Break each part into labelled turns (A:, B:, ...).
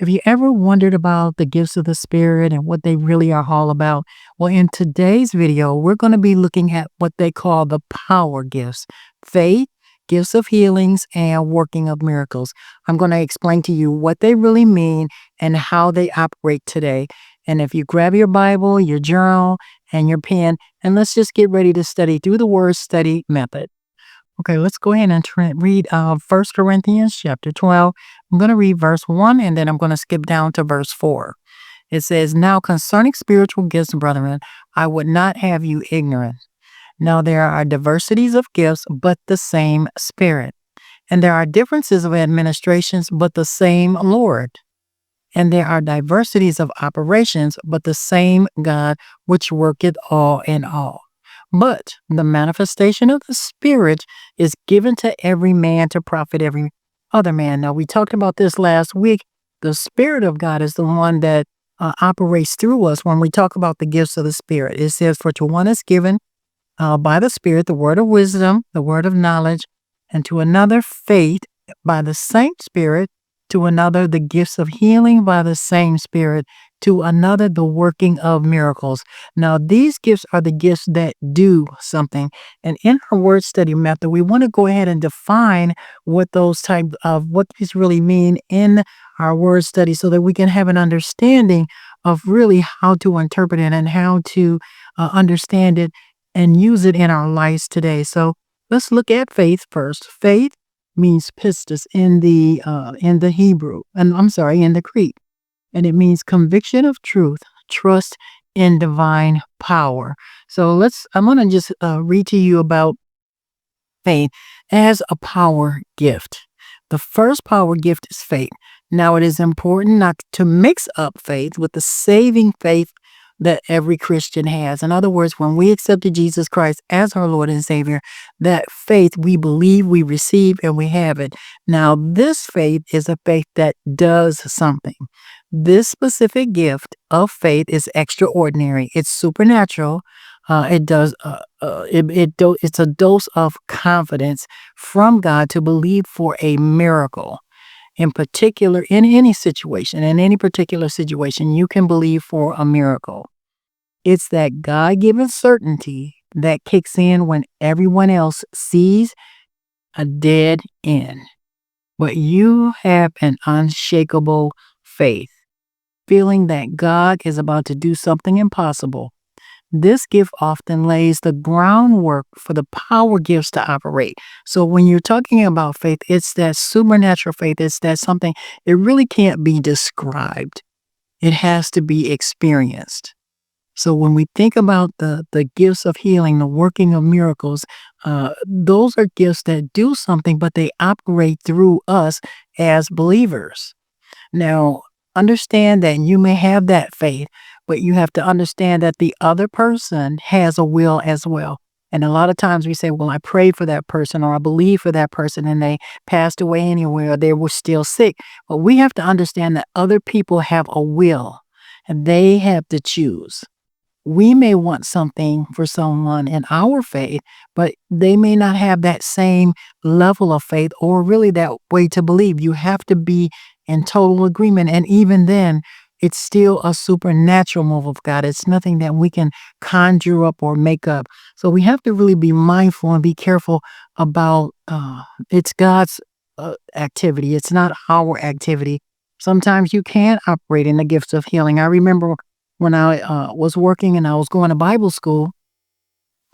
A: Have you ever wondered about the gifts of the Spirit and what they really are all about? Well, in today's video, we're going to be looking at what they call the power gifts: faith, gifts of healings, and working of miracles. I'm going to explain to you what they really mean and how they operate today. And if you grab your Bible, your journal, and your pen, and let's just get ready to study through the word study method. Okay, let's go ahead and read 1 Corinthians chapter 12. I'm going to read verse 1 and then I'm going to skip down to verse 4. It says, "Now concerning spiritual gifts, brethren, I would not have you ignorant. Now there are diversities of gifts, but the same Spirit. And there are differences of administrations, but the same Lord. And there are diversities of operations, but the same God which worketh all in all. But the manifestation of the Spirit is given to every man to profit every other man." Now, we talked about this last week. The Spirit of God is the one that operates through us when we talk about the gifts of the Spirit. It says, "For to one is given by the Spirit the word of wisdom, the word of knowledge, and to another faith by the same Spirit, to another the gifts of healing by the same Spirit, to another the working of miracles." Now, these gifts are the gifts that do something. And in our word study method, we want to go ahead and define what what these really mean in our word study so that we can have an understanding of really how to interpret it and how to understand it and use it in our lives today. So let's look at faith first. Faith means pistis in the Hebrew, and I'm sorry, in the Greek, and it means conviction of truth, trust in divine power. So I'm going to just read to you about faith as a power gift. The first power gift is faith. Now, it is important not to mix up faith with the saving faith that every Christian has. In other words, when we accepted Jesus Christ as our Lord and Savior, that faith we believe, we receive, and we have it. Now, this faith is a faith that does something. This specific gift of faith is extraordinary. It's supernatural. It's a dose of confidence from God to believe for a miracle. In particular, in any particular situation, you can believe for a miracle. It's that God-given certainty that kicks in when everyone else sees a dead end. But you have an unshakable faith, feeling that God is about to do something impossible. This gift often lays the groundwork for the power gifts to operate. So when you're talking about faith, it's that supernatural faith. It's that something, it really can't be described. It has to be experienced. So when we think about the gifts of healing, the working of miracles, those are gifts that do something, but they operate through us as believers. Now, understand that you may have that faith, but you have to understand that the other person has a will as well. And a lot of times we say, well, I prayed for that person or I believe for that person and they passed away anyway or they were still sick. But we have to understand that other people have a will and they have to choose. We may want something for someone in our faith, but they may not have that same level of faith or really that way to believe. You have to be in total agreement. And even then, it's still a supernatural move of God. It's nothing that we can conjure up or make up. So we have to really be mindful and be careful about it's God's activity. It's not our activity. Sometimes you can operate in the gifts of healing. I remember when I was working and I was going to Bible school,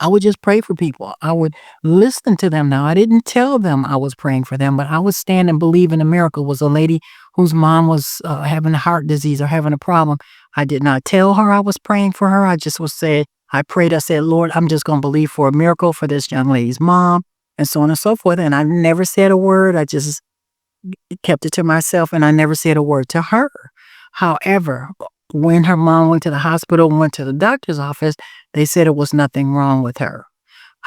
A: I would just pray for people. I would listen to them. Now, I didn't tell them I was praying for them, but I would stand and believe in a miracle. It was a lady whose mom was having heart disease or having a problem. I did not tell her I was praying for her. I just I prayed. I said, Lord, I'm just going to believe for a miracle for this young lady's mom, and so on and so forth. And I never said a word. I just kept it to myself, and I never said a word to her. However, when her mom went to the hospital and went to the doctor's office, they said it was nothing wrong with her.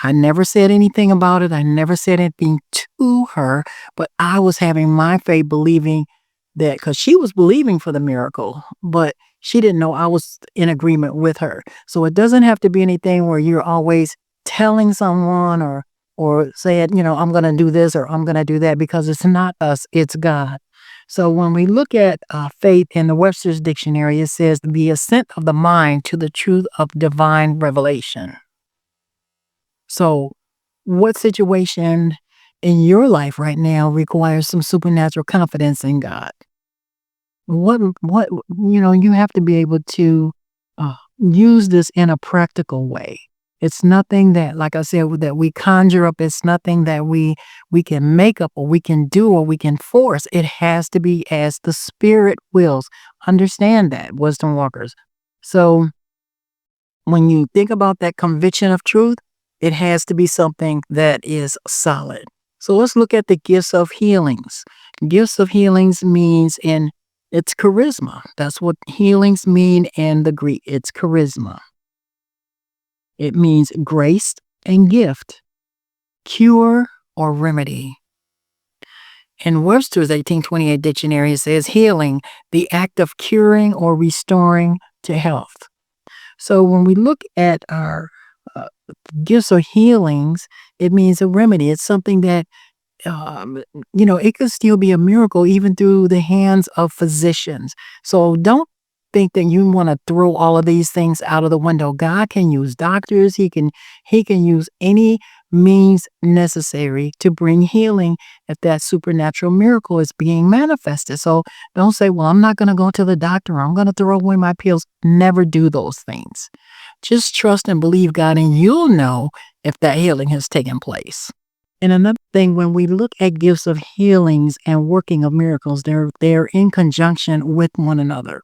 A: I never said anything about it. I never said anything to her, but I was having my faith believing that because she was believing for the miracle, but she didn't know I was in agreement with her. So it doesn't have to be anything where you're always telling someone or saying, I'm going to do this or I'm going to do that, because it's not us, it's God. So when we look at faith in the Webster's dictionary, it says the assent of the mind to the truth of divine revelation. So what situation in your life right now requires some supernatural confidence in God? What you have to be able to use this in a practical way. It's nothing that, like I said, that we conjure up. It's nothing that we can make up or we can do or we can force. It has to be as the Spirit wills. Understand that, wisdom walkers. So when you think about that conviction of truth, it has to be something that is solid. So let's look at the gifts of healings. Gifts of healings means it's charisma. That's what healings mean in the Greek. It's charisma. It means grace and gift, cure or remedy. In Webster's 1828 dictionary, it says healing, the act of curing or restoring to health. So when we look at our gifts or healings, it means a remedy. It's something that it could still be a miracle even through the hands of physicians. So don't think that you want to throw all of these things out of the window. God can use doctors. He can use any means necessary to bring healing if that supernatural miracle is being manifested. So don't say, well, I'm not going to go to the doctor. I'm going to throw away my pills. Never do those things. Just trust and believe God, and you'll know if that healing has taken place. And another thing, when we look at gifts of healings and working of miracles, they're in conjunction with one another.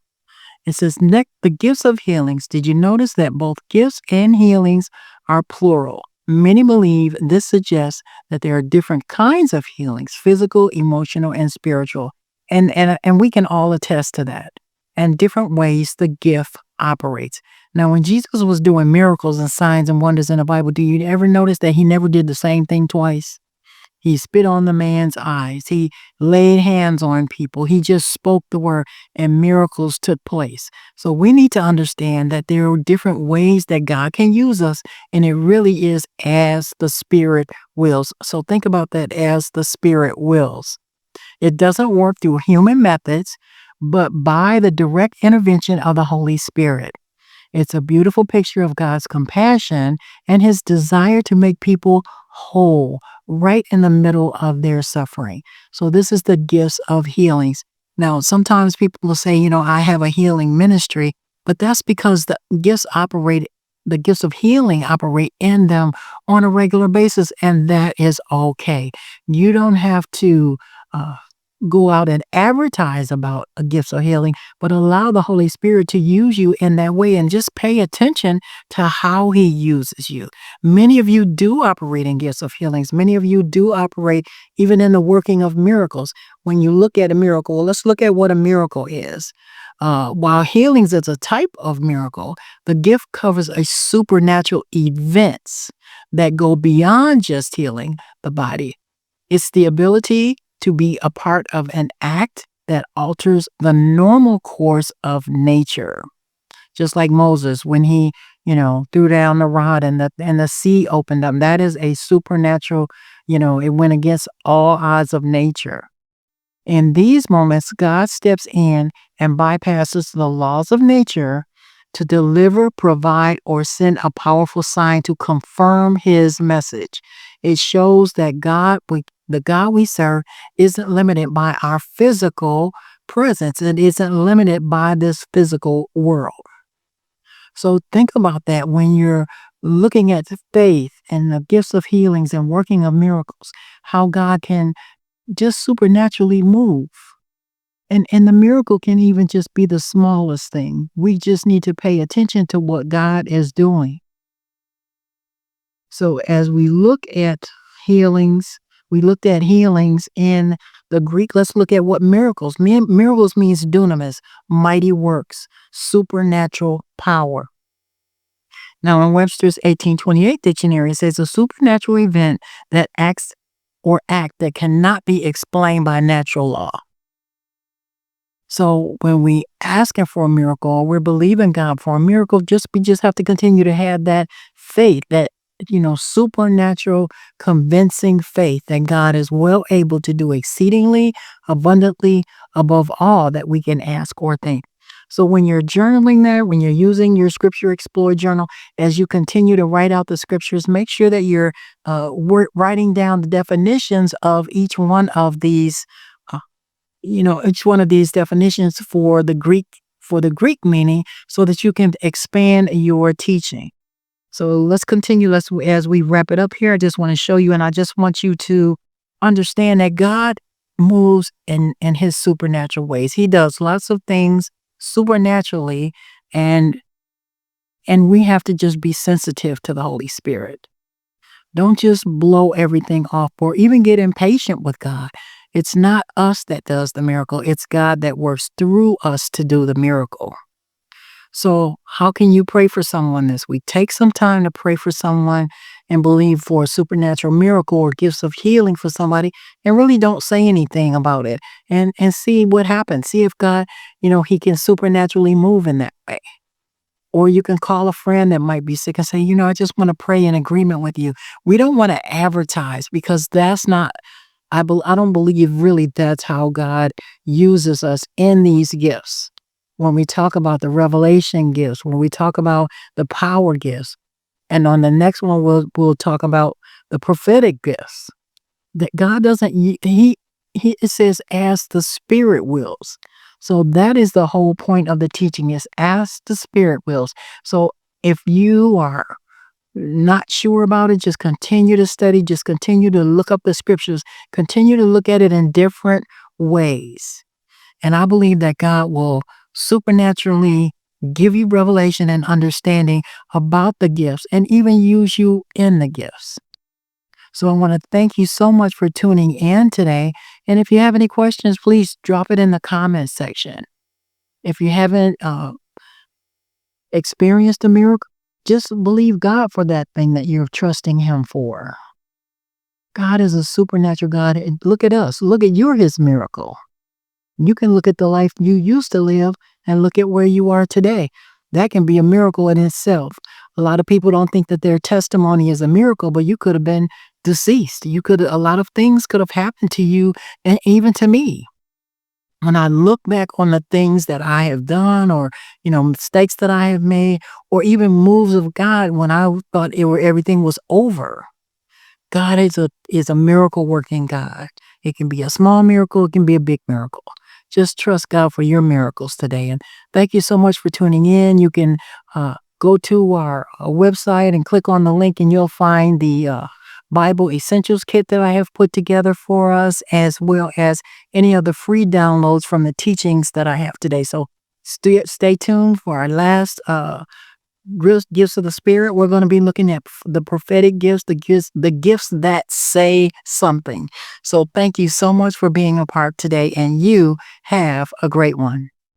A: It says, the gifts of healings. Did you notice that both gifts and healings are plural? Many believe this suggests that there are different kinds of healings, physical, emotional, and spiritual. And we can all attest to that. And different ways the gift operates. Now, when Jesus was doing miracles and signs and wonders in the Bible, do you ever notice that he never did the same thing twice? He spit on the man's eyes. He laid hands on people. He just spoke the word and miracles took place. So we need to understand that there are different ways that God can use us, and it really is as the Spirit wills. So think about that, as the Spirit wills. It doesn't work through human methods, but by the direct intervention of the Holy Spirit. It's a beautiful picture of God's compassion and his desire to make people whole right in the middle of their suffering. So this is the gifts of healings. Now, sometimes people will say, I have a healing ministry, but that's because the gifts of healing operate in them on a regular basis, and that is okay. You don't have to go out and advertise about a gift of healing, but allow the Holy Spirit to use you in that way, and just pay attention to how he uses you. Many of you do operate in gifts of healings. Many of you do operate even in the working of miracles. When you look at a miracle, well, let's look at what a miracle is. While healings is a type of miracle, the gift covers a supernatural events that go beyond just healing the body. It's the ability to be a part of an act that alters the normal course of nature. Just like Moses, when he, threw down the rod and the sea opened up. That is a supernatural, it went against all odds of nature. In these moments, God steps in and bypasses the laws of nature to deliver, provide, or send a powerful sign to confirm his message. It shows that the God we serve isn't limited by our physical presence. It isn't limited by this physical world. So think about that when you're looking at faith and the gifts of healings and working of miracles, how God can just supernaturally move. And the miracle can even just be the smallest thing. We just need to pay attention to what God is doing. So as we look at healings, we looked at healings in the Greek. Let's look at what miracles. Miracles means dunamis, mighty works, supernatural power. Now in Webster's 1828 dictionary, it says a supernatural event that act that cannot be explained by natural law. So when we asking for a miracle, or we're believing God for a miracle, we just have to continue to have that faith that supernatural, convincing faith that God is well able to do exceedingly abundantly above all that we can ask or think. So when you're journaling there, when you're using your Scripture Explorer journal, as you continue to write out the scriptures, make sure that you're writing down the definitions of uh, each one of these definitions for the Greek meaning, so that you can expand your teaching. So let's continue. As we wrap it up here, I just want to show you, and I just want you to understand that God moves in his supernatural ways. He does lots of things supernaturally, and we have to just be sensitive to the Holy Spirit. Don't just blow everything off or even get impatient with God. It's not us that does the miracle. It's God that works through us to do the miracle. So how can you pray for someone this week? Take some time to pray for someone and believe for a supernatural miracle or gifts of healing for somebody, and really don't say anything about it, and see what happens. See if God, he can supernaturally move in that way. Or you can call a friend that might be sick and say, I just want to pray in agreement with you. We don't want to advertise, because that's not, I don't believe really that's how God uses us in these gifts. When we talk about the revelation gifts, when we talk about the power gifts, and on the next one we'll talk about the prophetic gifts. That God doesn't, it says as the Spirit wills. So that is the whole point of the teaching, is as the Spirit wills. So if you are not sure about it, just continue to study, just continue to look up the scriptures, continue to look at it in different ways. And I believe that God will supernaturally give you revelation and understanding about the gifts, and even use you in the gifts. So I want to thank you so much for tuning in today. And if you have any questions, please drop it in the comment section. If you haven't experienced a miracle, just believe God for that thing that you're trusting him for. God is a supernatural God. And look at us. Look at his miracle. You can look at the life you used to live and look at where you are today. That can be a miracle in itself. A lot of people don't think that their testimony is a miracle, but you could have been deceased. A lot of things could have happened to you, and even to me. When I look back on the things that I have done, or, mistakes that I have made, or even moves of God when I thought everything was over. God is a miracle working God. It can be a small miracle. It can be a big miracle. Just trust God for your miracles today. And thank you so much for tuning in. You can go to our website and click on the link, and you'll find the Bible Essentials Kit that I have put together for us, as well as any of the free downloads from the teachings that I have today. So stay tuned for our last gifts of the Spirit. We're going to be looking at the prophetic gifts, the gifts that say something. So thank you so much for being a part today, and you have a great one.